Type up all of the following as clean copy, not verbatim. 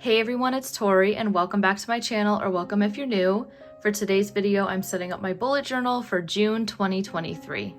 Hey everyone, it's Tori and welcome back to my channel, or welcome if you're new. For today's video, I'm setting up my bullet journal for June 2023.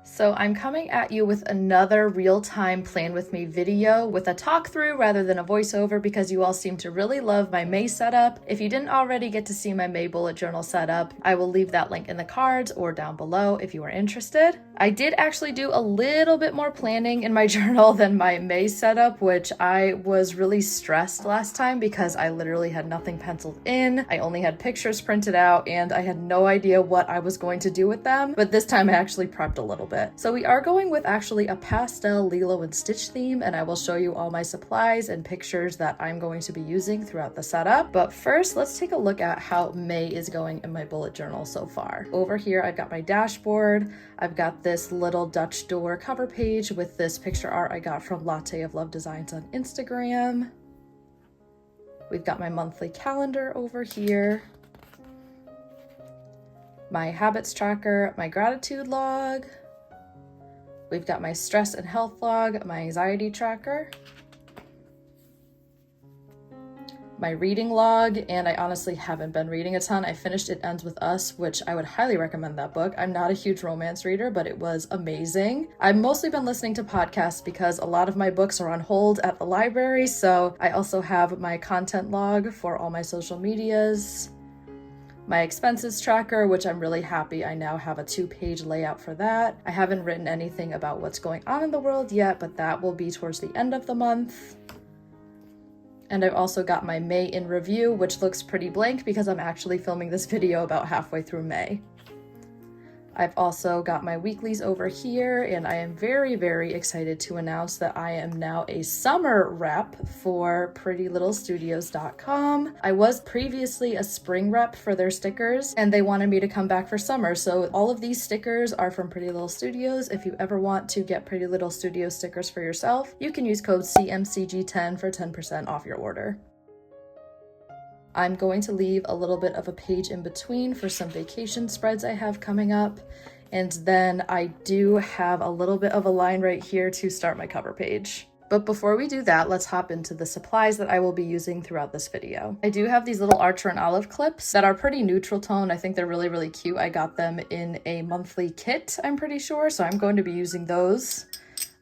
So I'm coming at you with another real-time plan with me video with a talk through rather than a voiceover because you all seem to really love my May setup. If you didn't already get to see my May bullet journal setup, I will leave that link in the cards or down below if you are interested. I did actually do a little bit more planning in my journal than my May setup, which I was really stressed last time because I literally had nothing penciled in. I only had pictures printed out and I had no idea what I was going to do with them. But this time I actually prepped a little bit. So we are going with actually a pastel Lilo and Stitch theme, and I will show you all my supplies and pictures that I'm going to be using throughout the setup. But first, let's take a look at how May is going in my bullet journal so far. Over here, I've got my dashboard. I've got this little Dutch door cover page with this picture art I got from Latte of Love Designs on Instagram. We've got my monthly calendar over here, my habits tracker, my gratitude log. We've got my stress and health log, my anxiety tracker, my reading log, and I honestly haven't been reading a ton. I finished It Ends With Us, which I would highly recommend that book. I'm not a huge romance reader, but it was amazing. I've mostly been listening to podcasts because a lot of my books are on hold at the library, so I also have my content log for all my social medias. My expenses tracker, which I'm really happy I now have a 2-page layout for that. I haven't written anything about what's going on in the world yet, but that will be towards the end of the month. And I've also got my May in review, which looks pretty blank because I'm actually filming this video about halfway through May. I've also got my weeklies over here, and I am very, very excited to announce that I am now a summer rep for PrettyLittleStudios.com. I was previously a spring rep for their stickers, and they wanted me to come back for summer. So all of these stickers are from Pretty Little Studios. If you ever want to get Pretty Little Studios stickers for yourself, you can use code CMCG10 for 10% off your order. I'm going to leave a little bit of a page in between for some vacation spreads I have coming up. And then I do have a little bit of a line right here to start my cover page. But before we do that, let's hop into the supplies that I will be using throughout this video. I do have these little Archer and Olive clips that are pretty neutral tone. I think they're really, really cute. I got them in a monthly kit, I'm pretty sure. So I'm going to be using those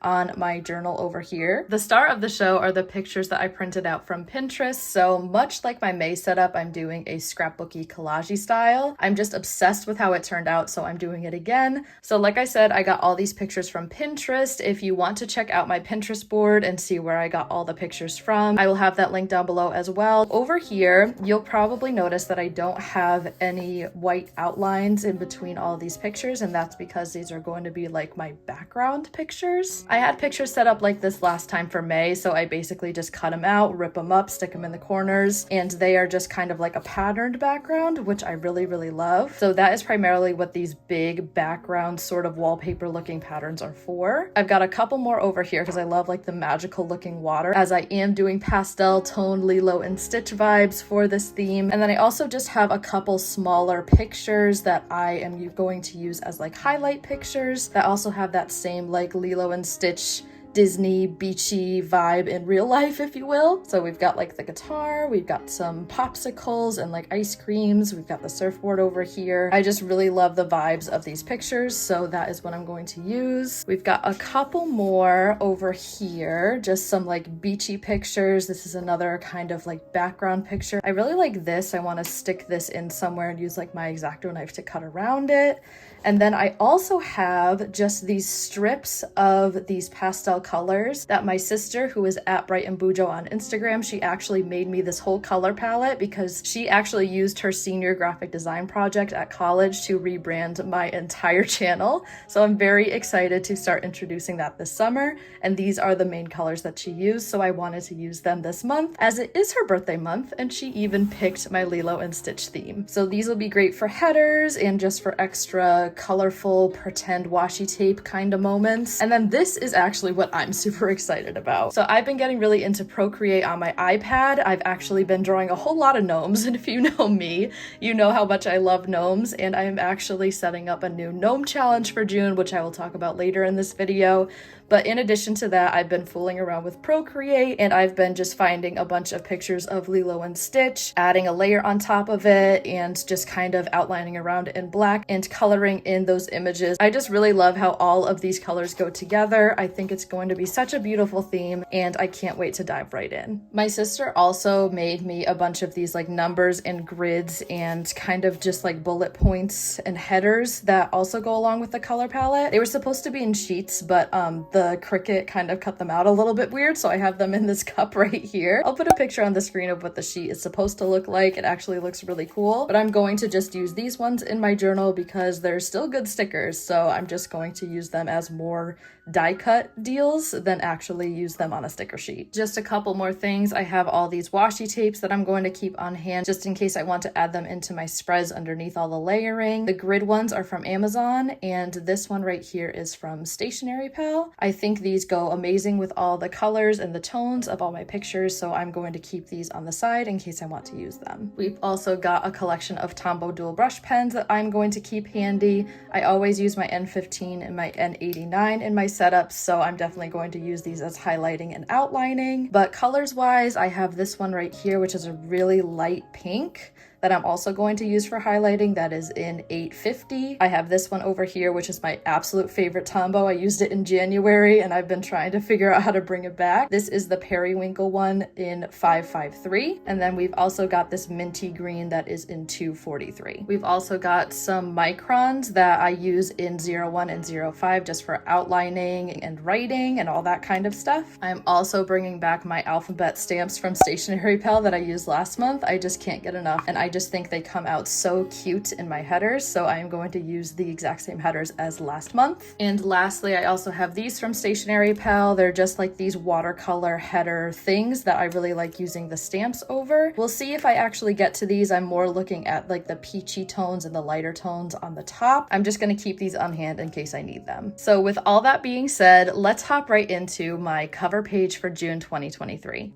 on my journal over here. The star of the show are the pictures that I printed out from Pinterest. So much like my May setup, I'm doing a scrapbooky collage-y style. I'm just obsessed with how it turned out, so I'm doing it again. So like I said, I got all these pictures from Pinterest. If you want to check out my Pinterest board and see where I got all the pictures from, I will have that link down below as well. Over here, you'll probably notice that I don't have any white outlines in between all these pictures, and that's because these are going to be like my background pictures. I had pictures set up like this last time for May, so I basically just cut them out, rip them up, stick them in the corners, and they are just kind of like a patterned background, which I really, really love. So that is primarily what these big background sort of wallpaper looking patterns are for. I've got a couple more over here because I love like the magical looking water, as I am doing pastel tone Lilo and Stitch vibes for this theme. And then I also just have a couple smaller pictures that I am going to use as like highlight pictures that also have that same like Lilo and Stitch Disney beachy vibe in real life, if you will. So we've got like the guitar, we've got some popsicles and like ice creams, we've got the surfboard over here. I just really love the vibes of these pictures, so that is what I'm going to use. We've got a couple more over here, just some like beachy pictures. This is another kind of like background picture. I really like this. I want to stick this in somewhere and use like my X-Acto knife to cut around it. And then I also have just these strips of these pastel colors that my sister, who is at Bright and Bujo on Instagram, she actually made me this whole color palette because she actually used her senior graphic design project at college to rebrand my entire channel. So I'm very excited to start introducing that this summer. And these are the main colors that she used, so I wanted to use them this month as it is her birthday month, and she even picked my Lilo and Stitch theme. So these will be great for headers and just for extra colorful pretend washi tape kind of moments. And then this is actually what I'm super excited about. So I've been getting really into Procreate on my iPad. I've actually been drawing a whole lot of gnomes, and if you know me, you know how much I love gnomes, and I am actually setting up a new gnome challenge for June, which I will talk about later in this video. But in addition to that, I've been fooling around with Procreate, and I've been just finding a bunch of pictures of Lilo and Stitch, adding a layer on top of it, and just kind of outlining around it in black and coloring in those images. I just really love how all of these colors go together. I think it's going to be such a beautiful theme, and I can't wait to dive right in. My sister also made me a bunch of these like numbers and grids and kind of just like bullet points and headers that also go along with the color palette. They were supposed to be in sheets, but the Cricut kind of cut them out a little bit weird, so I have them in this cup right here. I'll put a picture on the screen of what the sheet is supposed to look like. It actually looks really cool, but I'm going to just use these ones in my journal because they're still good stickers, so I'm just going to use them as more die cut deals than actually use them on a sticker sheet. Just a couple more things. I have all these washi tapes that I'm going to keep on hand just in case I want to add them into my spreads underneath all the layering. The grid ones are from Amazon, and this one right here is from Stationery Pal. I think these go amazing with all the colors and the tones of all my pictures, so I'm going to keep these on the side in case I want to use them. We've also got a collection of Tombow dual brush pens that I'm going to keep handy. I always use my N15 and my N89 in my setups, so I'm definitely going to use these as highlighting and outlining. But colors wise, I have this one right here, which is a really light pink that I'm also going to use for highlighting. That is in 850. I have this one over here, which is my absolute favorite Tombow. I used it in January and I've been trying to figure out how to bring it back. This is the Periwinkle one in 553. And then we've also got this minty green that is in 243. We've also got some microns that I use in 01 and 05 just for outlining and writing and all that kind of stuff. I'm also bringing back my alphabet stamps from Stationery Pal that I used last month. I just can't get enough, and I just think they come out so cute in my headers, so I am going to use the exact same headers as last month. And lastly, I also have these from Stationery Pal. They're just like these watercolor header things that I really like using the stamps over. We'll see if I actually get to these. I'm more looking at like the peachy tones and the lighter tones on the top. I'm just going to keep these on hand in case I need them. So with all that being said, let's hop right into my cover page for June 2023.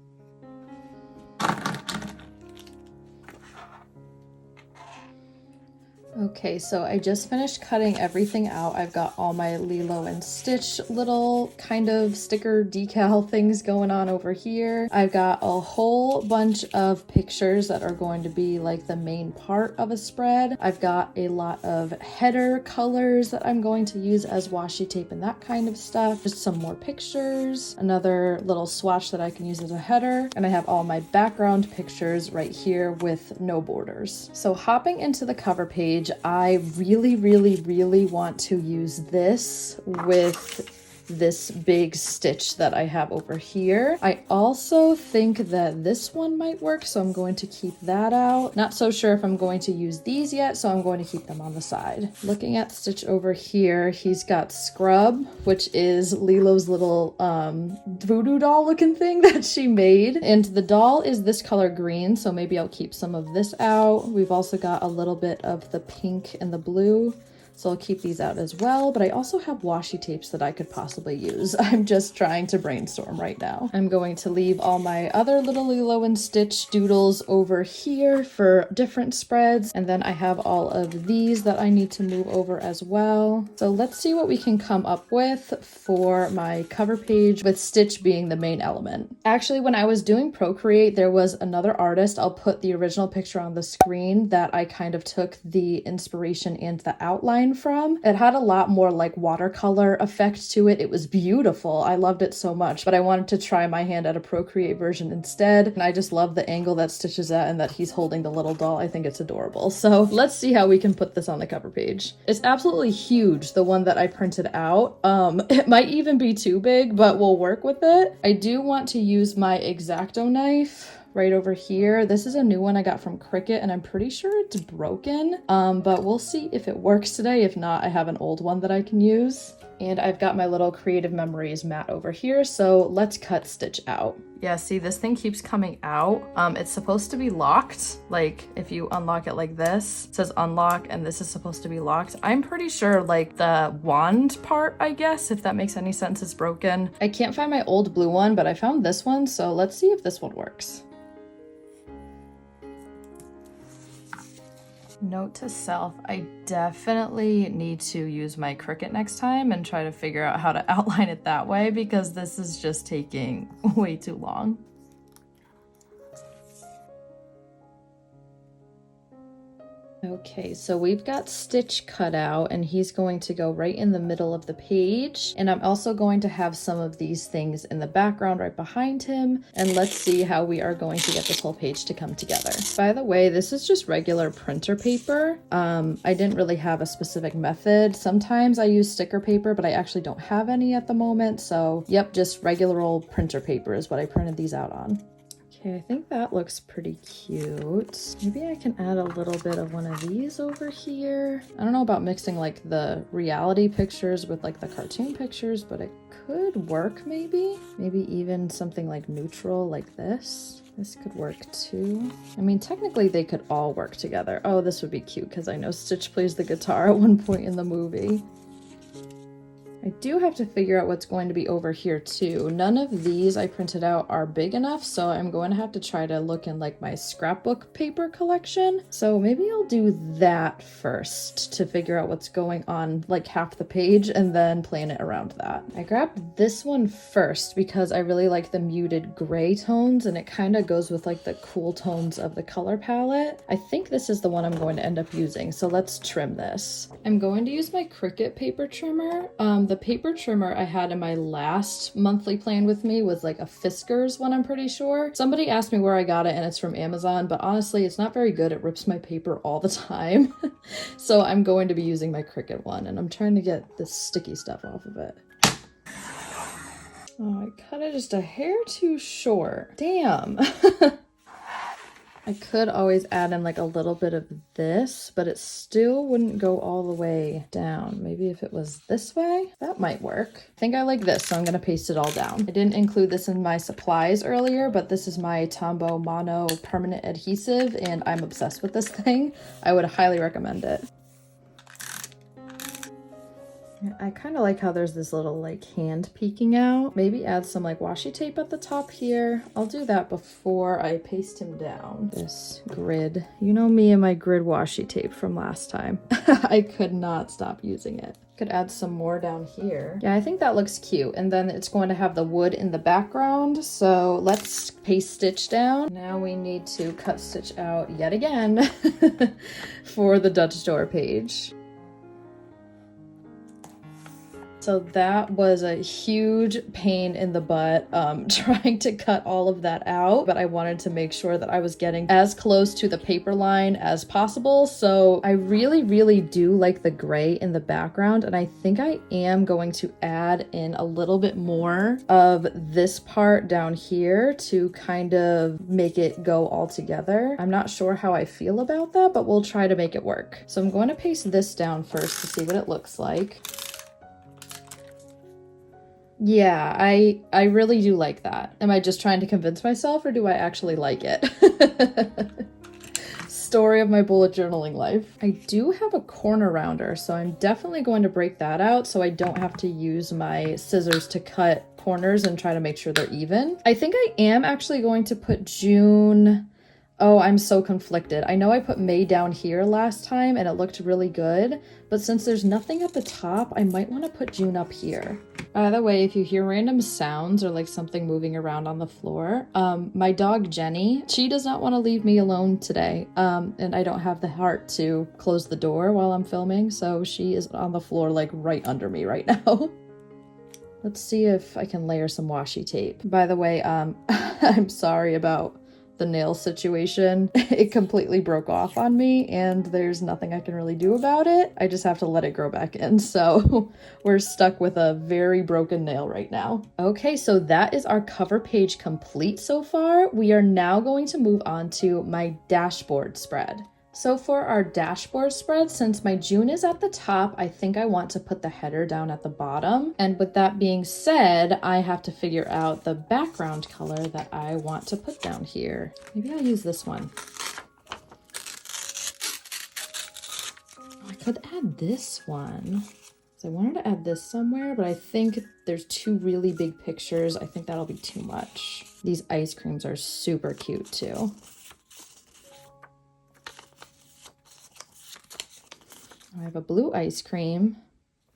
Okay, so I just finished cutting everything out. I've got all my Lilo and Stitch little kind of sticker decal things going on over here. I've got a whole bunch of pictures that are going to be like the main part of a spread. I've got a lot of header colors that I'm going to use as washi tape and that kind of stuff. Just some more pictures, another little swatch that I can use as a header, and I have all my background pictures right here with no borders. So hopping into the cover page, I really want to use this with this big stitch that I have over here. I also think that this one might work, so I'm going to keep that out. Not so sure if I'm going to use these yet, so I'm going to keep them on the side. Looking at the stitch over here, he's got Scrub, which is Lilo's little voodoo doll looking thing that she made. And the doll is this color green, so maybe I'll keep some of this out. We've also got a little bit of the pink and the blue, so I'll keep these out as well, but I also have washi tapes that I could possibly use. I'm just trying to brainstorm right now. I'm going to leave all my other little Lilo and Stitch doodles over here for different spreads, and then I have all of these that I need to move over as well. So let's see what we can come up with for my cover page with Stitch being the main element. Actually, when I was doing Procreate, there was another artist, I'll put the original picture on the screen, that I kind of took the inspiration and the outline from. It had a lot more like watercolor effect to it. It was beautiful. I loved it so much, but I wanted to try my hand at a Procreate version instead. And I just love the angle that Stitch is at and that he's holding the little doll. I think it's adorable. So let's see how we can put this on the cover page. It's absolutely huge, the one that I printed out. It might even be too big, but we'll work with it. I do want to use my X-Acto knife right over here. This is a new one I got from Cricut and I'm pretty sure it's broken, but we'll see if it works today. If not, I have an old one that I can use. And I've got my little Creative Memories mat over here, so let's cut stitch out. Yeah, see, this thing keeps coming out. It's supposed to be locked. Like, if you unlock it like this, it says unlock, and this is supposed to be locked. I'm pretty sure, like, the wand part, I guess, if that makes any sense, is broken. I can't find my old blue one, but I found this one, so let's see if this one works. Note to self, I definitely need to use my Cricut next time and try to figure out how to outline it that way, because this is just taking way too long. Okay, so we've got Stitch cut out and he's going to go right in the middle of the page. And I'm also going to have some of these things in the background right behind him. And let's see how we are going to get this whole page to come together. By the way, this is just regular printer paper. I didn't really have a specific method. Sometimes I use sticker paper, but I actually don't have any at the moment. So yep, just regular old printer paper is what I printed these out on. Okay, I think that looks pretty cute. Maybe I can add a little bit of one of these over here. I don't know about mixing like the reality pictures with like the cartoon pictures, but it could work maybe. Maybe even something like neutral like this. This could work too. I mean, technically they could all work together. Oh, this would be cute because I know Stitch plays the guitar at one point in the movie. I do have to figure out what's going to be over here too. None of these I printed out are big enough, so I'm going to have to try to look in like my scrapbook paper collection. So maybe I'll do that first to figure out what's going on like half the page and then plan it around that. I grabbed this one first because I really like the muted gray tones and it kind of goes with like the cool tones of the color palette. I think this is the one I'm going to end up using, so let's trim this. I'm going to use my Cricut paper trimmer. The paper trimmer I had in my last monthly plan with me was like a Fiskars one, I'm pretty sure. Somebody asked me where I got it and it's from Amazon, but honestly, it's not very good. It rips my paper all the time. So I'm going to be using my Cricut one and I'm trying to get this sticky stuff off of it. Oh, I cut it just a hair too short. Damn. I could always add in like a little bit of this, but it still wouldn't go all the way down. Maybe if it was this way, that might work. I think I like this, so I'm gonna paste it all down. I didn't include this in my supplies earlier, but this is my Tombow Mono permanent adhesive and I'm obsessed with this thing. I would highly recommend it. I kind of like how there's this little like hand peeking out. Maybe add some like washi tape at the top here. I'll do that before I paste him down. This grid, you know me and my grid washi tape from last time. I could not stop using it. Could add some more down here. Yeah, I think that looks cute. And then it's going to have the wood in the background. So let's paste Stitch down. Now we need to cut Stitch out yet again for the Dutch door page. So that was a huge pain in the butt trying to cut all of that out, but I wanted to make sure that I was getting as close to the paper line as possible. So I really do like the gray in the background, and I think I am going to add in a little bit more of this part down here to kind of make it go all together. I'm not sure how I feel about that, but we'll try to make it work. So I'm going to paste this down first to see what it looks like. Yeah, I really do like that. Am I just trying to convince myself or do I actually like it? Story of my bullet journaling life. I do have a corner rounder, so I'm definitely going to break that out so I don't have to use my scissors to cut corners and try to make sure they're even. I think I am actually going to put June... Oh, I'm so conflicted. I know I put May down here last time and it looked really good, but since there's nothing at the top, I might want to put June up here. By the way, if you hear random sounds or like something moving around on the floor, my dog Jenny, she does not want to leave me alone today. And I don't have the heart to close the door while I'm filming, so she is on the floor like right under me right now. Let's see if I can layer some washi tape. By the way, I'm sorry about the nail situation. It completely broke off on me and there's nothing I can really do about it. I just have to let it grow back in. So we're stuck with a very broken nail right now. Okay, so that is our cover page complete so far. We are now going to move on to my dashboard spread. So for our dashboard spread, since my June is at the top, I think I want to put the header down at the bottom. And with that being said, I have to figure out the background color that I want to put down here. Maybe I'll use this one. I could add this one. So I wanted to add this somewhere, but I think there's two really big pictures. I think that'll be too much. These ice creams are super cute too. I have a blue ice cream.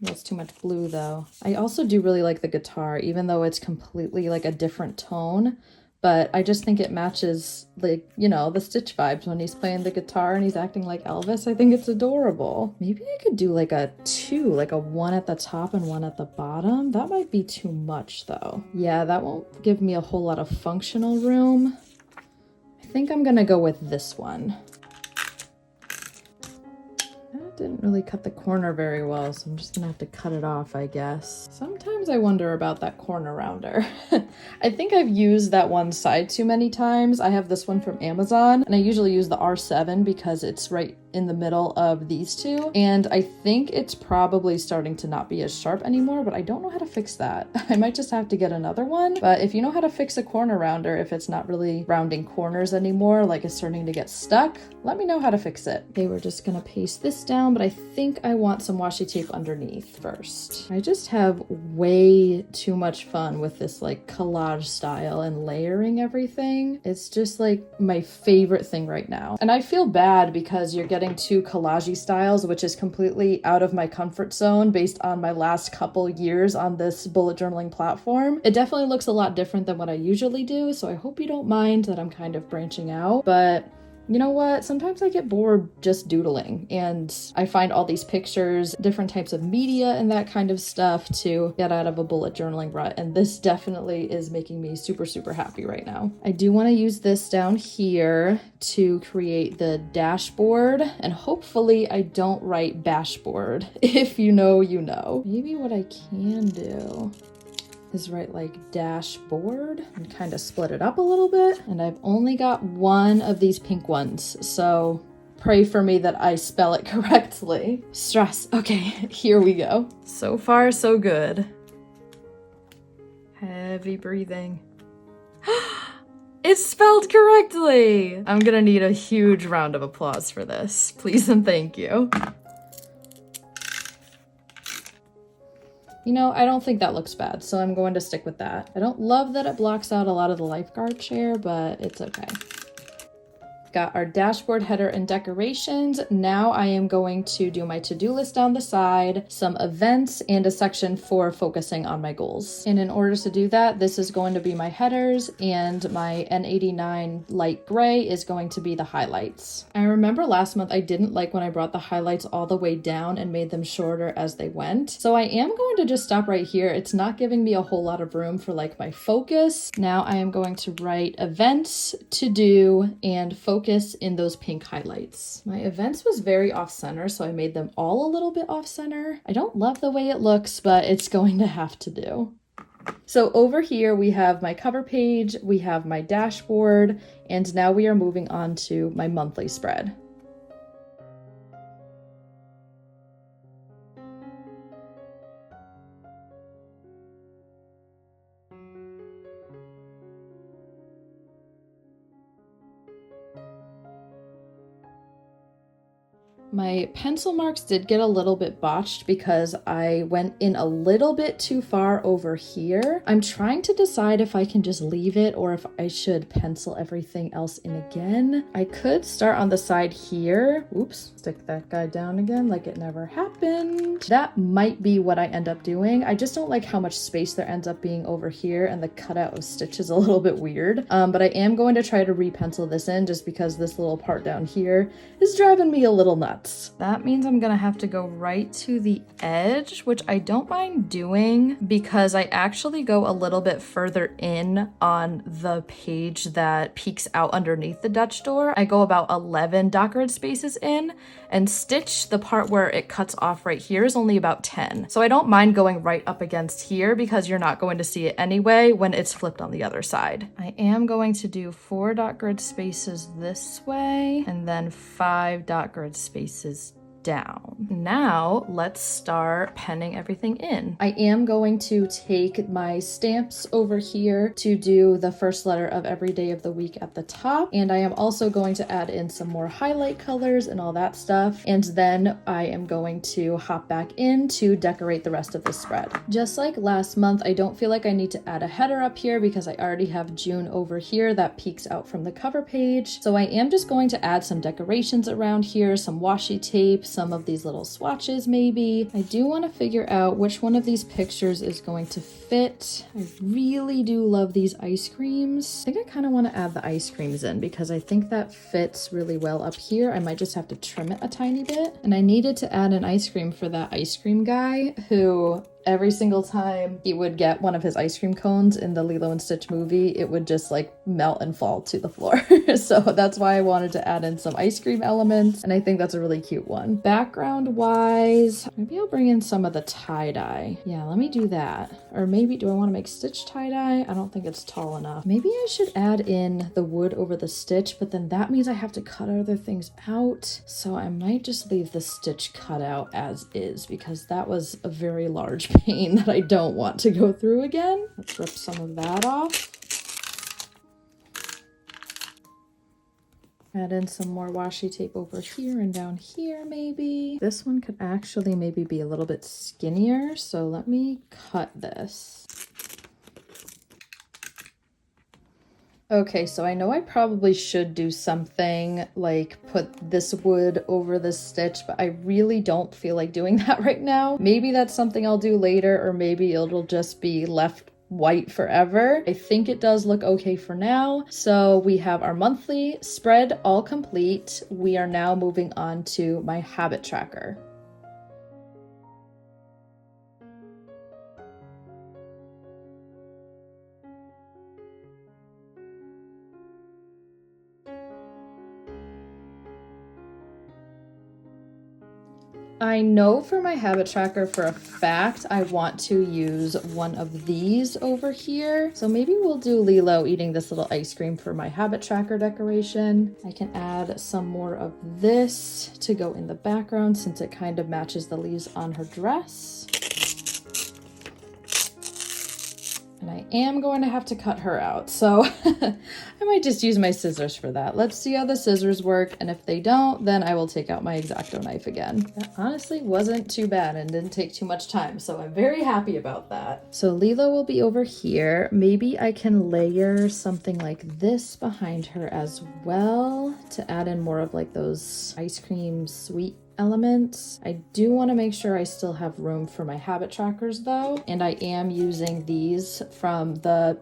That's too much blue though. I also do really like the guitar, even though it's completely like a different tone. But I just think it matches, like, you know, the Stitch vibes when he's playing the guitar and he's acting like Elvis. I think it's adorable. Maybe I could do like a two, like a one at the top and one at the bottom. That might be too much though. Yeah, that won't give me a whole lot of functional room. I think I'm gonna go with this one. Didn't really cut the corner very well, so I'm just gonna have to cut it off, I guess. Sometimes I wonder about that corner rounder. I think I've used that one side too many times. I have this one from Amazon, and I usually use the R7 because it's right in the middle of these two, and I think it's probably starting to not be as sharp anymore, but I don't know how to fix that. I might just have to get another one, but if you know how to fix a corner rounder, if it's not really rounding corners anymore, like it's starting to get stuck, let me know how to fix it. Okay, we're just gonna paste this down, but I think I want some washi tape underneath first. I just have way too much fun with this like collage style and layering everything. It's just like my favorite thing right now. And I feel bad because you're getting two collage styles, which is completely out of my comfort zone based on my last couple years on this bullet journaling platform. It definitely looks a lot different than what I usually do, so I hope you don't mind that I'm kind of branching out, but you know what? Sometimes I get bored just doodling, and I find all these pictures, different types of media and that kind of stuff to get out of a bullet journaling rut, and this definitely is making me super, super happy right now. I do want to use this down here to create the dashboard, and hopefully I don't write bashboard. If you know, you know. Maybe what I can do is write like dashboard and kind of split it up a little bit. And I've only got one of these pink ones, so pray for me that I spell it correctly. Stress. Okay, here we go. So far, so good. Heavy breathing. It's spelled correctly! I'm gonna need a huge round of applause for this. Please and thank you. You know, I don't think that looks bad, so I'm going to stick with that. I don't love that it blocks out a lot of the lifeguard chair, but it's okay. Got our dashboard header and decorations. Now I am going to do my to-do list down the side, some events, and a section for focusing on my goals. And in order to do that, this is going to be my headers, and my N89 light gray is going to be the highlights. I remember last month I didn't like when I brought the highlights all the way down and made them shorter as they went. So I am going to just stop right here. It's not giving me a whole lot of room for like my focus. Now I am going to write events, to do, and focus in those pink highlights. My events was very off-center, so I made them all a little bit off-center. I don't love the way it looks, but it's going to have to do. So over here we have my cover page, we have my dashboard, and now we are moving on to my monthly spread. My pencil marks did get a little bit botched because I went in a little bit too far over here. I'm trying to decide if I can just leave it or if I should pencil everything else in again. I could start on the side here. Oops, stick that guy down again like it never happened. That might be what I end up doing. I just don't like how much space there ends up being over here, and the cutout of Stitch is a little bit weird. But I am going to try to re-pencil this in just because this little part down here is driving me a little nuts. dots. That means I'm gonna have to go right to the edge, which I don't mind doing because I actually go a little bit further in on the page that peeks out underneath the Dutch door. I go about 11 dot grid spaces in, and stitch, the part where it cuts off right here, is only about 10. So I don't mind going right up against here because you're not going to see it anyway when it's flipped on the other side. I am going to do 4 dot grid spaces this way and then 5 dot grid spaces down. Now let's start penning everything in. I am going to take my stamps over here to do the first letter of every day of the week at the top, and I am also going to add in some more highlight colors and all that stuff, and then I am going to hop back in to decorate the rest of the spread. Just like last month, I don't feel like I need to add a header up here because I already have June over here that peeks out from the cover page, so I am just going to add some decorations around here, some washi tape, some of these little swatches maybe. I do want to figure out which one of these pictures is going to fit. I really do love these ice creams. I think I kind of want to add the ice creams in because I think that fits really well up here. I might just have to trim it a tiny bit. And I needed to add an ice cream for that ice cream guy who every single time he would get one of his ice cream cones in the Lilo and Stitch movie, it would just like melt and fall to the floor. So that's why I wanted to add in some ice cream elements, and I think that's a really cute one. Background wise, maybe I'll bring in some of the tie-dye. Yeah, let me do that. Or maybe, do I want to make Stitch tie-dye? I don't think it's tall enough. Maybe I should add in the wood over the Stitch, but then that means I have to cut other things out. So I might just leave the Stitch cut out as is because that was a very large pain that I don't want to go through again. Let's rip some of that off. Add in some more washi tape over here and down here maybe. This one could actually maybe be a little bit skinnier, so let me cut this. Okay, so I know I probably should do something like put this wood over this stitch, but I really don't feel like doing that right now. Maybe that's something I'll do later, or maybe it'll just be left white forever. I think it does look okay for now. So we have our monthly spread all complete. We are now moving on to my habit tracker. I know for my habit tracker for a fact I want to use one of these over here. So maybe we'll do Lilo eating this little ice cream for my habit tracker decoration. I can add some more of this to go in the background since it kind of matches the leaves on her dress. And I am going to have to cut her out, so I might just use my scissors for that. Let's see how the scissors work, and if they don't, then I will take out my X-Acto knife again. That honestly wasn't too bad and didn't take too much time, so I'm very happy about that. So Lilo will be over here. Maybe I can layer something like this behind her as well to add in more of like those ice cream sweet elements. I do want to make sure I still have room for my habit trackers though, and I am using these from the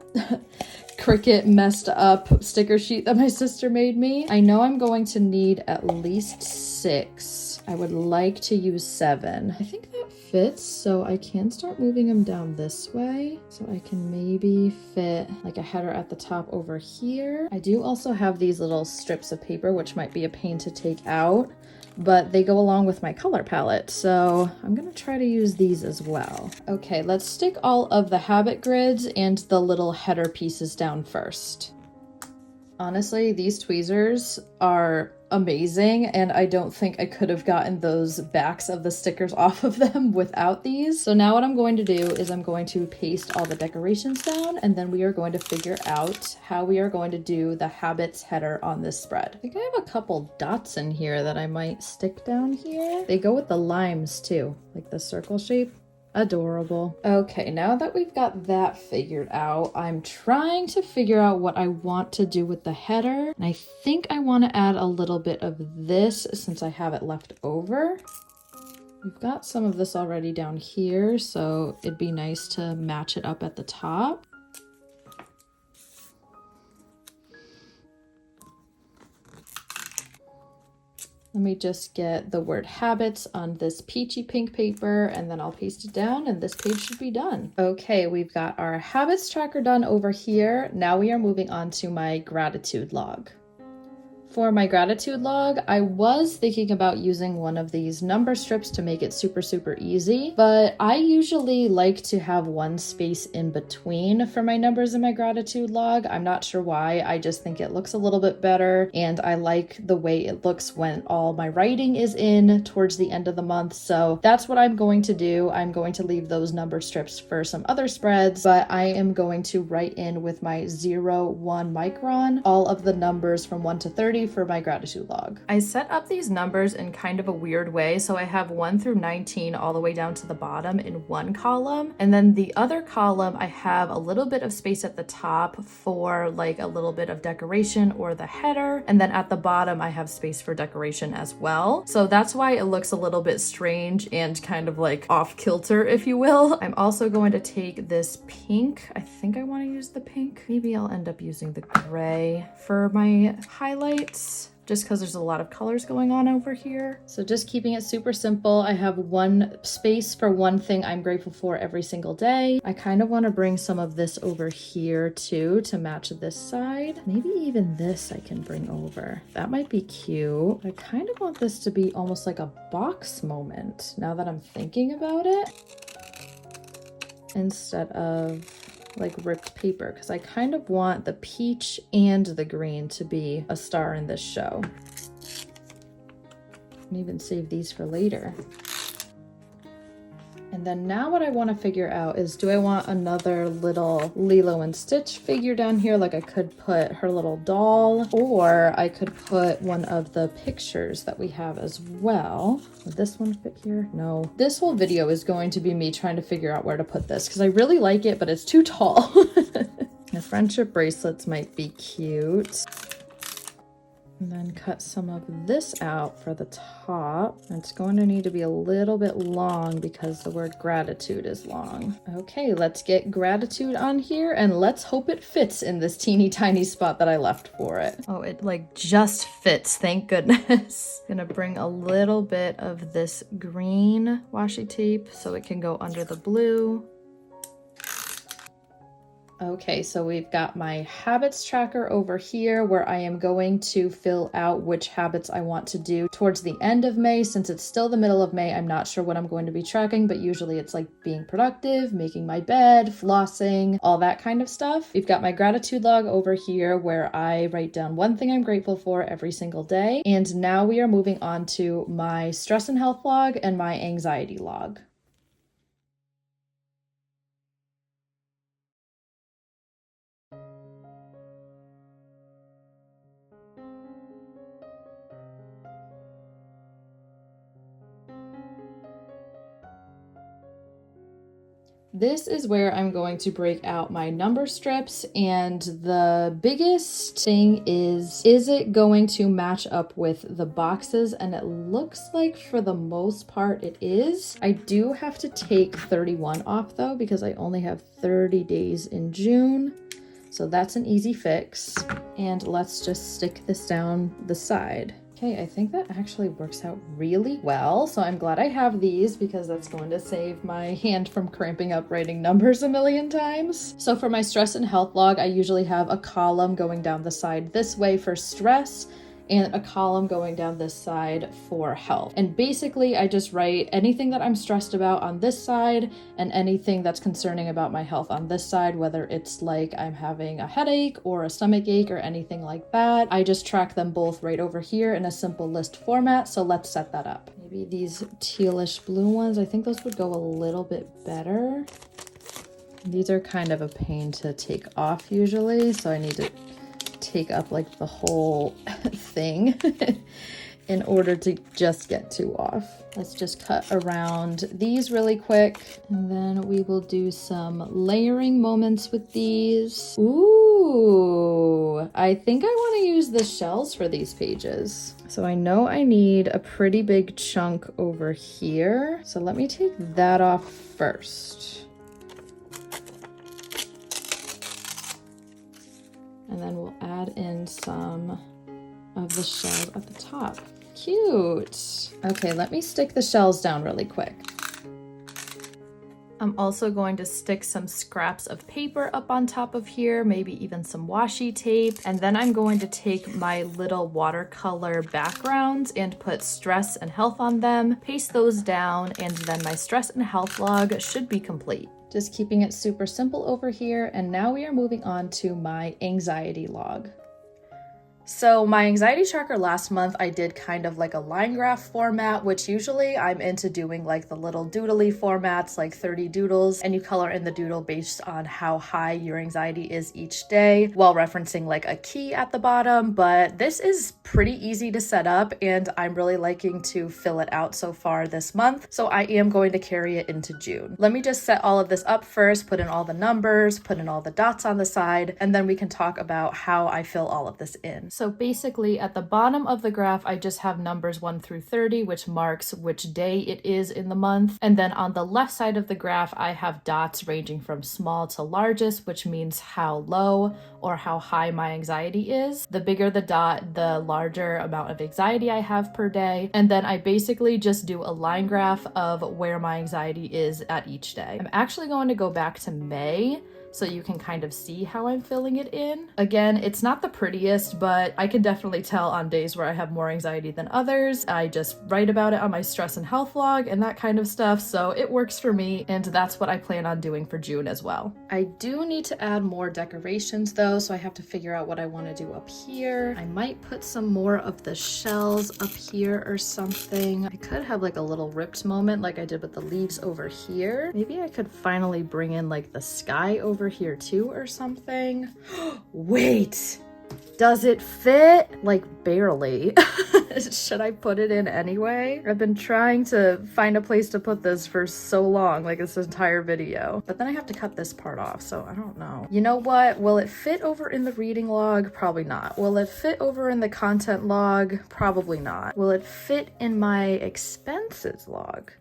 Cricut messed up sticker sheet that my sister made me. I know I'm going to need at least 6. I would like to use 7. I think that fits, so I can start moving them down this way. So I can maybe fit like a header at the top over here. I do also have these little strips of paper, which might be a pain to take out, but they go along with my color palette, so I'm gonna try to use these as well. Okay, let's stick all of the habit grids and the little header pieces down first. Honestly, these tweezers are amazing, and I don't think I could have gotten those backs of the stickers off of them without these. So now what I'm going to do is I'm going to paste all the decorations down, and then we are going to figure out how we are going to do the habits header on this spread. I think I have a couple dots in here that I might stick down here. They go with the limes too, like the circle shape. Adorable. Okay, now that we've got that figured out, I'm trying to figure out what I want to do with the header. And I think I want to add a little bit of this since I have it left over. We've got some of this already down here, so it'd be nice to match it up at the top. Let me just get the word habits on this peachy pink paper and then I'll paste it down and this page should be done. Okay, we've got our habits tracker done over here. Now we are moving on to my gratitude log. For my gratitude log, I was thinking about using one of these number strips to make it super easy, but I usually like to have one space in between for my numbers in my gratitude log. I'm not sure why, I just think it looks a little bit better and I like the way it looks when all my writing is in towards the end of the month. So that's what I'm going to do. I'm going to leave those number strips for some other spreads, but I am going to write in with my 0-1 micron all of the numbers from 1 to 30 for my gratitude log. I set up these numbers in kind of a weird way. So I have 1 through 19 all the way down to the bottom in one column. And then the other column, I have a little bit of space at the top for like a little bit of decoration or the header. And then at the bottom, I have space for decoration as well. So that's why it looks a little bit strange and kind of like off kilter, if you will. I'm also going to take this pink. I think I want to use the pink. Maybe I'll end up using the gray for my highlights, just because there's a lot of colors going on over here. So just keeping it super simple. I have one space for one thing I'm grateful for every single day. I kind of want to bring some of this over here too to match this side. Maybe even this I can bring over. That might be cute. I kind of want this to be almost like a box moment now that I'm thinking about it, instead of like ripped paper, because I kind of want the peach and the green to be a star in this show. I can even save these for later. And then now what I want to figure out is, do I want another little Lilo and Stitch figure down here? Like I could put her little doll, or I could put one of the pictures that we have as well. Would this one fit here? No. This whole video is going to be me trying to figure out where to put this because I really like it, but it's too tall. The friendship bracelets might be cute. And then cut some of this out for the top. It's going to need to be a little bit long because the word gratitude is long. Okay, let's get gratitude on here and let's hope it fits in this teeny tiny spot that I left for it. Oh, it like just fits, thank goodness. Gonna bring a little bit of this green washi tape so it can go under the blue. Okay, so we've got my habits tracker over here where I am going to fill out which habits I want to do towards the end of May. Since it's still the middle of May, I'm not sure what I'm going to be tracking, but usually it's like being productive, making my bed, flossing, all that kind of stuff. We've got my gratitude log over here where I write down one thing I'm grateful for every single day. And now we are moving on to my stress and health log and my anxiety log. This is where I'm going to break out my number strips, and the biggest thing is it going to match up with the boxes? And it looks like for the most part it is. I do have to take 31 off though because I only have 30 days in June. So that's an easy fix. And let's just stick this down the side. Okay, I think that actually works out really well. So I'm glad I have these because that's going to save my hand from cramping up writing numbers a million times. So for my stress and health log, I usually have a column going down the side this way for stress and a column going down this side for health. And basically I just write anything that I'm stressed about on this side and anything that's concerning about my health on this side, whether it's like I'm having a headache or a stomach ache or anything like that. I just track them both right over here in a simple list format. So let's set that up. Maybe these tealish blue ones, I think those would go a little bit better. These are kind of a pain to take off usually, so I need to take up like the whole thing in order to just get two off. Let's just cut around these really quick, and then we will do some layering moments with these. Ooh, I think I want to use the shells for these pages. So I know I need a pretty big chunk over here. So let me take that off first. And then we'll add in some of the shells at the top. cute. Okay, let me stick the shells down really quick. I'm also going to stick some scraps of paper up on top of here, maybe even some washi tape. And then I'm going to take my little watercolor backgrounds and put stress and health on them, paste those down, and then my stress and health log should be complete. Just keeping it super simple over here. And now we are moving on to my anxiety log. So my anxiety tracker last month, I did kind of like a line graph format, which usually I'm into doing like the little doodly formats, like 30 doodles, and you color in the doodle based on how high your anxiety is each day while referencing like a key at the bottom. But this is pretty easy to set up and I'm really liking to fill it out so far this month. So I am going to carry it into June. Let me just set all of this up first, put in all the numbers, put in all the dots on the side, and then we can talk about how I fill all of this in. So basically at the bottom of the graph, I just have numbers 1 through 30, which marks which day it is in the month. And then on the left side of the graph, I have dots ranging from small to largest, which means how low or how high my anxiety is. The bigger the dot, the larger amount of anxiety I have per day. And then I basically just do a line graph of where my anxiety is at each day. I'm actually going to go back to May so you can kind of see how I'm filling it in. Again, it's not the prettiest, but I can definitely tell on days where I have more anxiety than others. I just write about it on my stress and health log and that kind of stuff, so it works for me, and that's what I plan on doing for June as well. I do need to add more decorations though, so I have to figure out what I want to do up here. I might put some more of the shells up here or something. I could have like a little ripped moment like I did with the leaves over here. Maybe I could finally bring in like the sky over here too or something. Wait, does it fit? Like barely. Should I put it in anyway? I've been trying to find a place to put this for so long, like this entire video, but then I have to cut this part off, so I don't know. You know what? Will it fit over in the reading log? Probably not. Will it fit over in the content log? Probably not. Will it fit in my expenses log?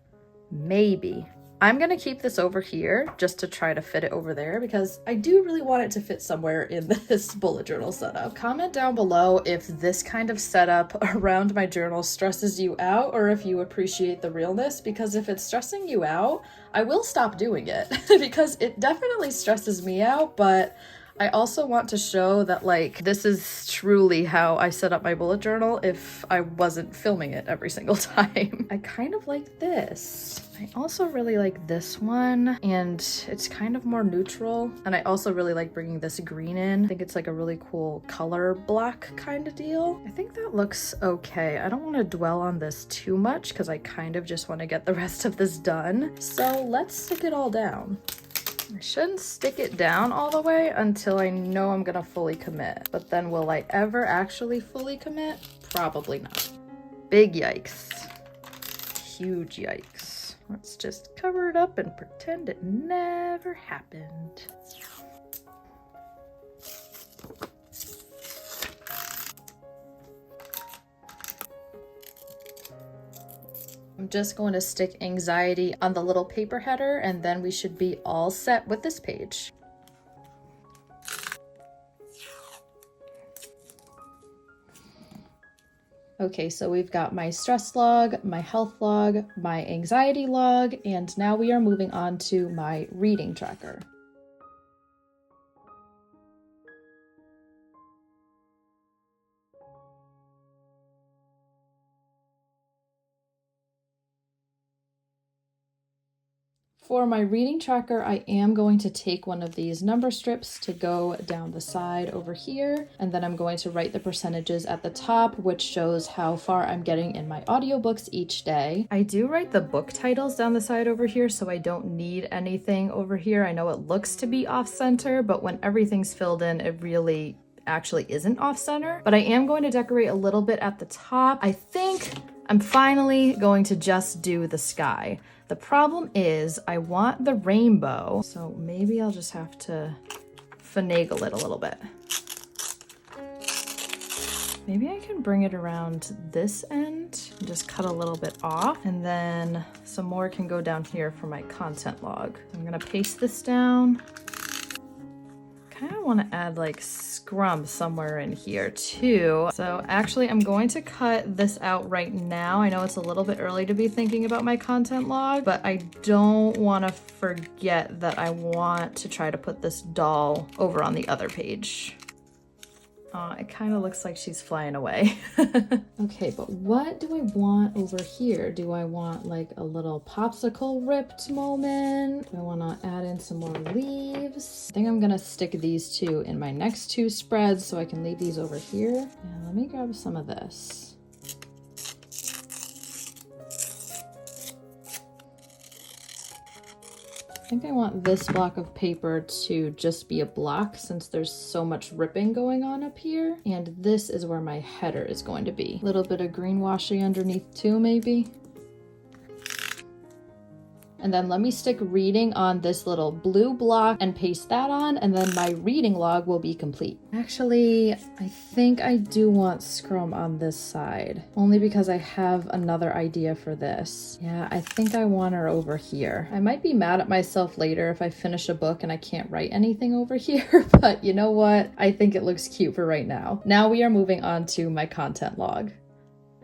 Maybe. I'm gonna keep this over here just to try to fit it over there because I do really want it to fit somewhere in this bullet journal setup. Comment down below if this kind of setup around my journal stresses you out or if you appreciate the realness, because if it's stressing you out, I will stop doing it because it definitely stresses me out, but I also want to show that like this is truly how I set up my bullet journal if I wasn't filming it every single time. I kind of like this. I also really like this one, and it's kind of more neutral, and I also really like bringing this green in. I think it's like a really cool color block kind of deal. I think that looks okay. I don't want to dwell on this too much because I kind of just want to get the rest of this done. So let's stick it all down. I shouldn't stick it down all the way until I know I'm gonna fully commit. But then will I ever actually fully commit? Probably not. Big yikes. Huge yikes. Let's just cover it up and pretend it never happened. I'm just going to stick anxiety on the little paper header, and then we should be all set with this page. Okay, so we've got my stress log, my health log, my anxiety log, and now we are moving on to my reading tracker. For my reading tracker, I am going to take one of these number strips to go down the side over here, and then I'm going to write the percentages at the top, which shows how far I'm getting in my audiobooks each day. I do write the book titles down the side over here, so I don't need anything over here. I know it looks to be off-center, but when everything's filled in, it really actually isn't off-center. But I am going to decorate a little bit at the top. I think I'm finally going to just do the sky. The problem is I want the rainbow, so maybe I'll just have to finagle it a little bit. Maybe I can bring it around this end and just cut a little bit off, and then some more can go down here for my content log. I'm gonna paste this down. kind of want to add like scrum somewhere in here too. So actually I'm going to cut this out right now. I know it's a little bit early to be thinking about my content log, but I don't want to forget that I want to try to put this doll over on the other page. It kind of looks like she's flying away. Okay, but what do I want over here? Do I want like a little popsicle ripped moment? Do I want to add in some more leaves? I think I'm gonna stick these two in my next two spreads so I can leave these over here. And let me grab some of this. I think I want this block of paper to just be a block since there's so much ripping going on up here. And this is where my header is going to be. A little bit of green washi underneath too, maybe. And then let me stick reading on this little blue block and paste that on, and then my reading log will be complete. Actually, I think I do want scrum on this side, only because I have another idea for this. Yeah, I think I want her over here. I might be mad at myself later if I finish a book and I can't write anything over here, but you know what? I think it looks cute for right now. Now we are moving on to my content log.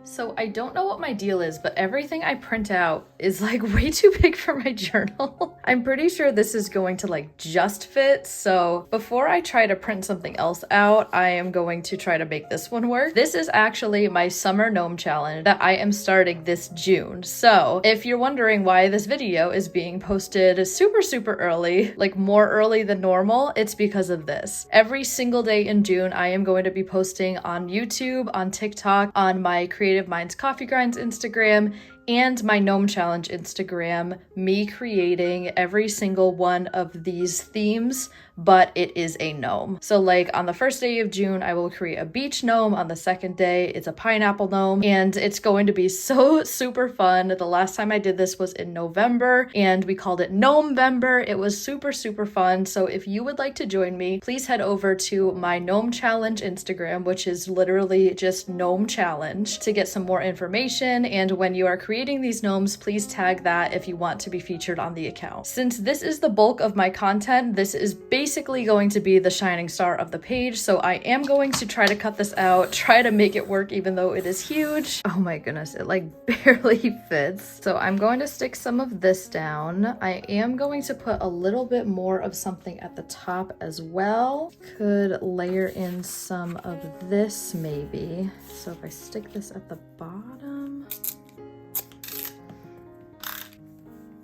So I don't know what my deal is, but everything I print out is like way too big for my journal. I'm pretty sure this is going to like just fit. So before I try to print something else out, I am going to try to make this one work. This is actually my summer gnome challenge that I am starting this June. So if you're wondering why this video is being posted super early, like more early than normal, it's because of this. Every single day in June, I am going to be posting on YouTube, on TikTok, on my Creative Minds Coffee Grinds Instagram, and my Gnome Challenge Instagram, me creating every single one of these themes, but it is a gnome. So like on the first day of June, I will create a beach gnome. On the second day, it's a pineapple gnome, and it's going to be so super fun. The last time I did this was in November, and we called it Gnomevember. It was super fun. So if you would like to join me, please head over to my Gnome Challenge Instagram, which is literally just Gnome Challenge, to get some more information. And when you are creating these gnomes, please tag that if you want to be featured on the account. Since this is the bulk of my content, this is basically going to be the shining star of the page, so I am going to try to cut this out, try to make it work even though it is huge. Oh my goodness, it like barely fits. So I'm going to stick some of this down. I am going to put a little bit more of something at the top as well. Could layer in some of this maybe. So if I stick this at the bottom,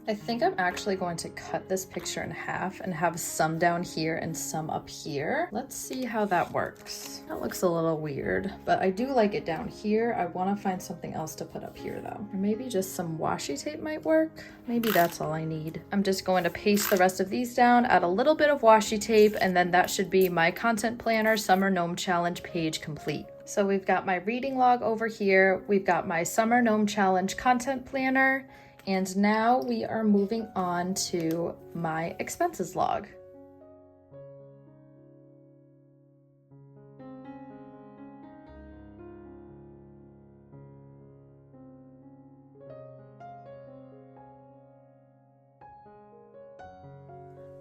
I think I'm actually going to cut this picture in half and have some down here and some up here. Let's see how that works. That looks a little weird, but I do like it down here. I want to find something else to put up here though. Or maybe just some washi tape might work. Maybe that's all I need. I'm just going to paste the rest of these down, add a little bit of washi tape, and then that should be my content planner Summer Gnome Challenge page complete. So we've got my reading log over here. We've got my Summer Gnome Challenge content planner. And now we are moving on to my expenses log.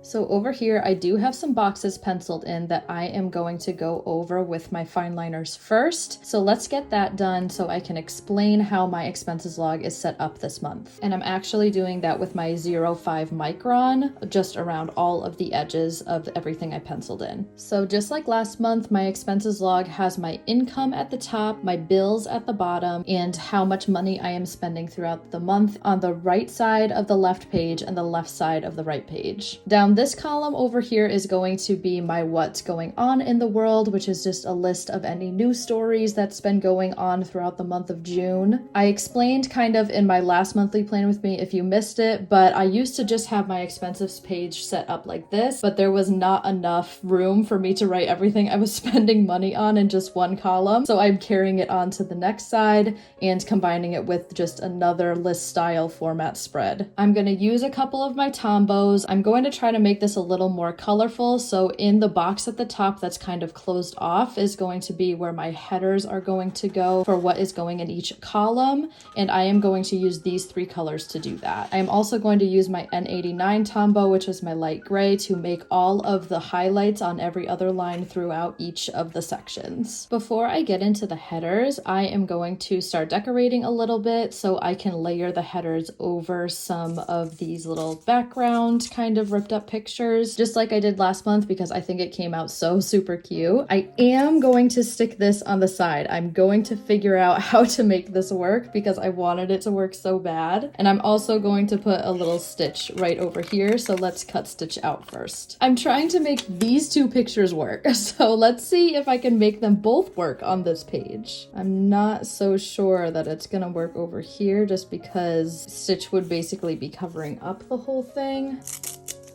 So over here, I do have some boxes penciled in that I am going to go over with my fine liners first. So let's get that done so I can explain how my expenses log is set up this month. And I'm actually doing that with my 0.5 micron, just around all of the edges of everything I penciled in. So just like last month, my expenses log has my income at the top, my bills at the bottom, and how much money I am spending throughout the month on the right side of the left page and the left side of the right page. Down this column over here is going to be my what's going on in the world, which is just a list of any news stories that's been going on throughout the month of June. I explained kind of in my last monthly plan with me if you missed it, but I used to just have my expenses page set up like this, but there was not enough room for me to write everything I was spending money on in just one column. So I'm carrying it on to the next side and combining it with just another list style format spread. I'm going to use a couple of my tombows. I'm going to try to make this a little more colorful. So in the box at the top that's kind of closed off is going to be where my headers are going to go for what is going in each column. And I am going to use these 3 colors to do that. I am also going to use my N89 tombow, which is my light gray, to make all of the highlights on every other line throughout each of the sections. Before I get into the headers, I am going to start decorating a little bit so I can layer the headers over some of these little background kind of ripped up pictures, just like I did last month, because I think it came out so super cute. I am going to stick this on the side. I'm going to figure out how to make this work because I wanted it to work so bad. And I'm also going to put a little stitch right over here. So let's cut stitch out first. I'm trying to make these 2 pictures work. So let's see if I can make them both work on this page. I'm not so sure that it's gonna work over here just because stitch would basically be covering up the whole thing.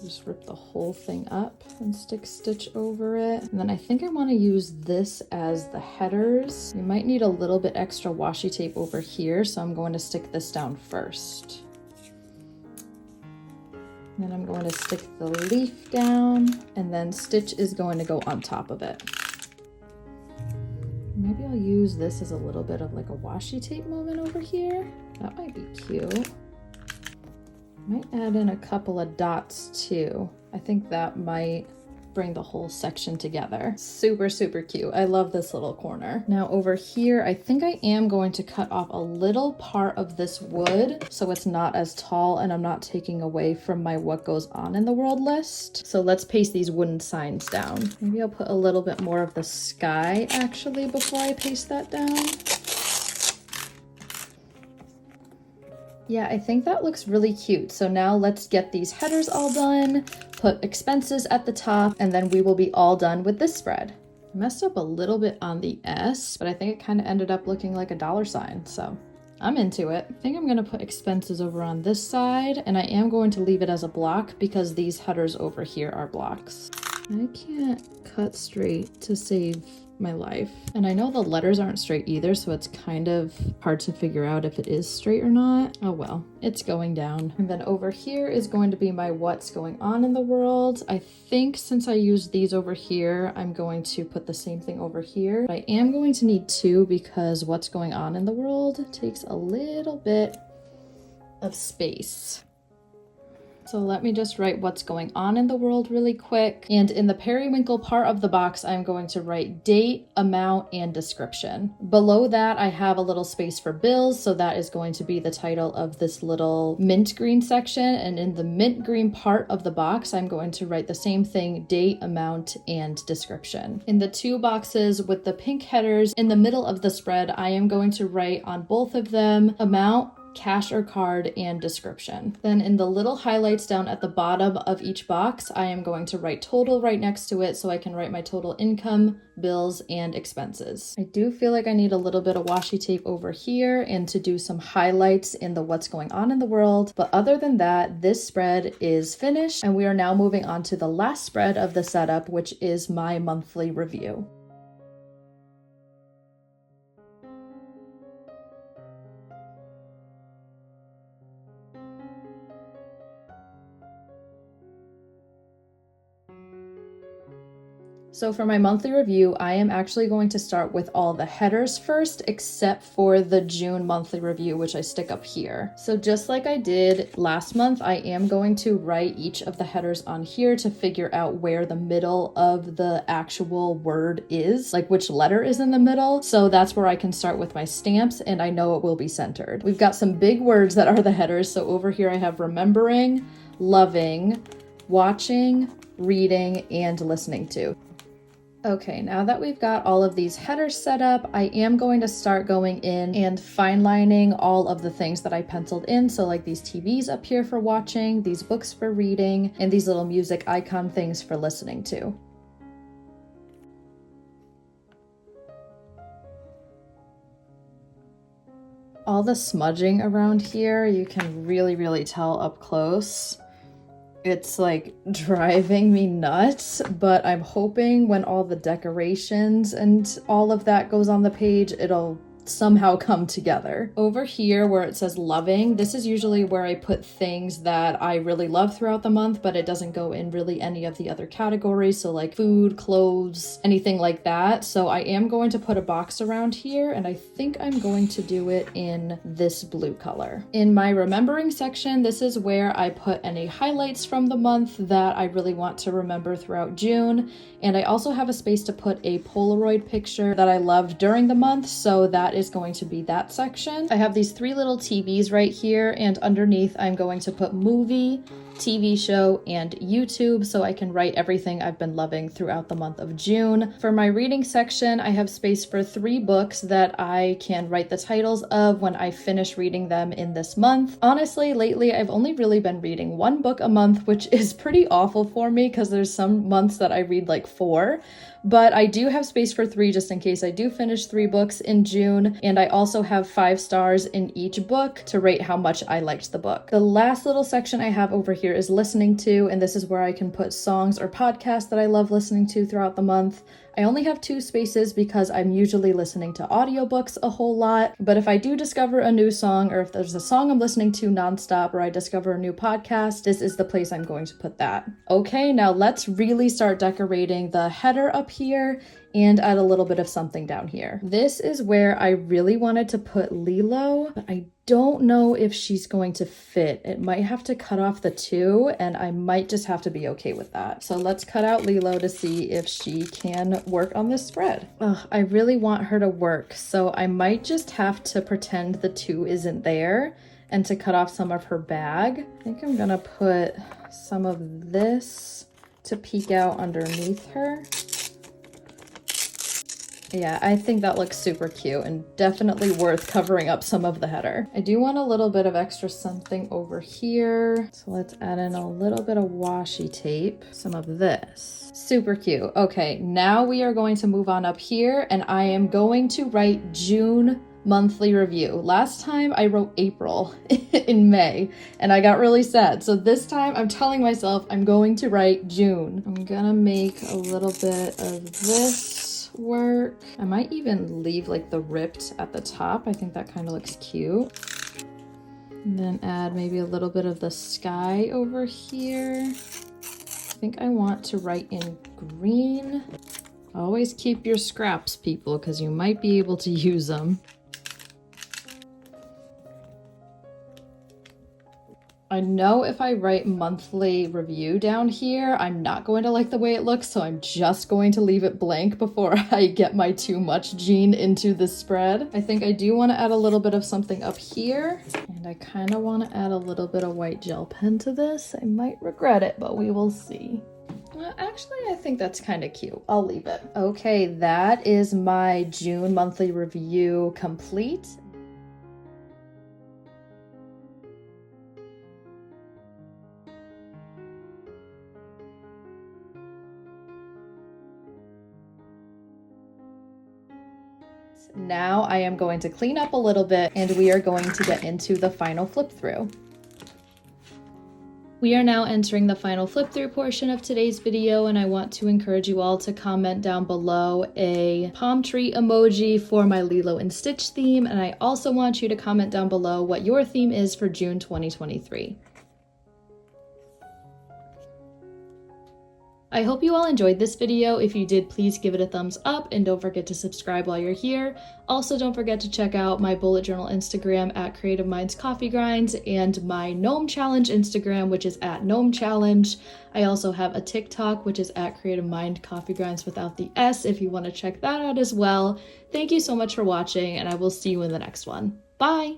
Just rip the whole thing up and stick stitch over it. And then I think I want to use this as the headers. You might need a little bit extra washi tape over here, so I'm going to stick this down first. Then I'm going to stick the leaf down, and then stitch is going to go on top of it. Maybe I'll use this as a little bit of like a washi tape moment over here. That might be cute. Might add in a couple of dots too. I think that might bring the whole section together. Super, super cute. I love this little corner. Now over here, I think I am going to cut off a little part of this wood so it's not as tall and I'm not taking away from my what goes on in the world list. So let's paste these wooden signs down. Maybe I'll put a little bit more of the sky actually before I paste that down. Yeah, I think that looks really cute. So now let's get these headers all done, put expenses at the top, and then we will be all done with this spread. I messed up a little bit on the S, but I think it kind of ended up looking like a $sign, so I'm into it. I think I'm gonna put expenses over on this side, and I am going to leave it as a block because these headers over here are blocks. I can't cut straight to save my life. And I know the letters aren't straight either, so it's kind of hard to figure out if it is straight or not. Oh well, it's going down. And then over here is going to be my what's going on in the world. I think since I used these over here, I'm going to put the same thing over here. But I am going to need 2 because what's going on in the world takes a little bit of space. So let me just write what's going on in the world really quick. And in the periwinkle part of the box, I'm going to write date, amount, and description. Below that, I have a little space for bills. So that is going to be the title of this little mint green section. And in the mint green part of the box, I'm going to write the same thing, date, amount, and description. In the 2 boxes with the pink headers in the middle of the spread, I am going to write on both of them amount, cash or card, and description. Then in the little highlights down at the bottom of each box, I am going to write total right next to it so I can write my total income, bills, and expenses. I do feel like I need a little bit of washi tape over here and to do some highlights in the what's going on in the world. But other than that, this spread is finished and we are now moving on to the last spread of the setup, which is my monthly review. So for my monthly review, I am actually going to start with all the headers first, except for the June monthly review, which I stick up here. So just like I did last month, I am going to write each of the headers on here to figure out where the middle of the actual word is, like which letter is in the middle. So that's where I can start with my stamps and I know it will be centered. We've got some big words that are the headers. So over here I have remembering, loving, watching, reading, and listening to. Okay, now that we've got all of these headers set up, I am going to start going in and fine lining all of the things that I penciled in. So like these TVs up here for watching, these books for reading, and these little music icon things for listening to. All the smudging around here, you can really tell up close. It's like driving me nuts, but I'm hoping when all the decorations and all of that goes on the page, it'll somehow come together. Over here where it says loving, this is usually where I put things that I really love throughout the month, but it doesn't go in really any of the other categories. So like food, clothes, anything like that. So I am going to put a box around here, and I think I'm going to do it in this blue color. In my remembering section, this is where I put any highlights from the month that I really want to remember throughout June. And I also have a space to put a Polaroid picture that I loved during the month, so that is going to be that section. I have these 3 little TVs right here, and underneath I'm going to put movie, TV show, and YouTube, so I can write everything I've been loving throughout the month of June. For my reading section, I have space for 3 books that I can write the titles of when I finish reading them in this month. Honestly, lately I've only really been reading 1 book a month, which is pretty awful for me because there's some months that I read like 4. But I do have space for 3 just in case I do finish 3 books in June, and I also have 5 stars in each book to rate how much I liked the book. The last little section I have over here is listening to, and this is where I can put songs or podcasts that I love listening to throughout the month. I only have 2 spaces because I'm usually listening to audiobooks a whole lot, but if I do discover a new song, or if there's a song I'm listening to nonstop, or I discover a new podcast, this is the place I'm going to put that. Okay, now let's really start decorating the header up here and add a little bit of something down here. This is where I really wanted to put Lilo, but I don't know if she's going to fit. It might have to cut off the 2, and I might just have to be okay with that. So let's cut out Lilo to see if she can work on this spread. Ugh, I really want her to work, so I might just have to pretend the 2 isn't there and to cut off some of her bag. I think I'm gonna put some of this to peek out underneath her. Yeah, I think that looks super cute and definitely worth covering up some of the header. I do want a little bit of extra something over here. So let's add in a little bit of washi tape, some of this. Super cute. Okay, now we are going to move on up here, and I am going to write June monthly review. Last time I wrote April in May, and I got really sad. So this time I'm telling myself I'm going to write June. I'm gonna make a little bit of this work. I might even leave like the ripped at the top. I think that kind of looks cute. And then add maybe a little bit of the sky over here. I think I want to write in green. Always keep your scraps, people, because you might be able to use them. I know if I write monthly review down here, I'm not going to like the way it looks, so I'm just going to leave it blank before I get my too much Jean into the spread. I think I do want to add a little bit of something up here, and I kind of want to add a little bit of white gel pen to this. I might regret it, but we will see. Actually, I think that's kind of cute. I'll leave it. Okay, that is my June monthly review complete. Now I am going to clean up a little bit, and we are going to get into the final flip through. We are now entering the final flip through portion of today's video, and I want to encourage you all to comment down below a palm tree emoji for my Lilo and Stitch theme, and I also want you to comment down below what your theme is for June 2023. I hope you all enjoyed this video. If you did, please give it a thumbs up, and don't forget to subscribe while you're here. Also, don't forget to check out my bullet journal Instagram at Creative Minds Coffee Grinds, and my Gnome Challenge Instagram, which is at Gnome Challenge. I also have a TikTok, which is at Creative Mind Coffee Grinds without the S, if you want to check that out as well. Thank you so much for watching, and I will see you in the next one. Bye!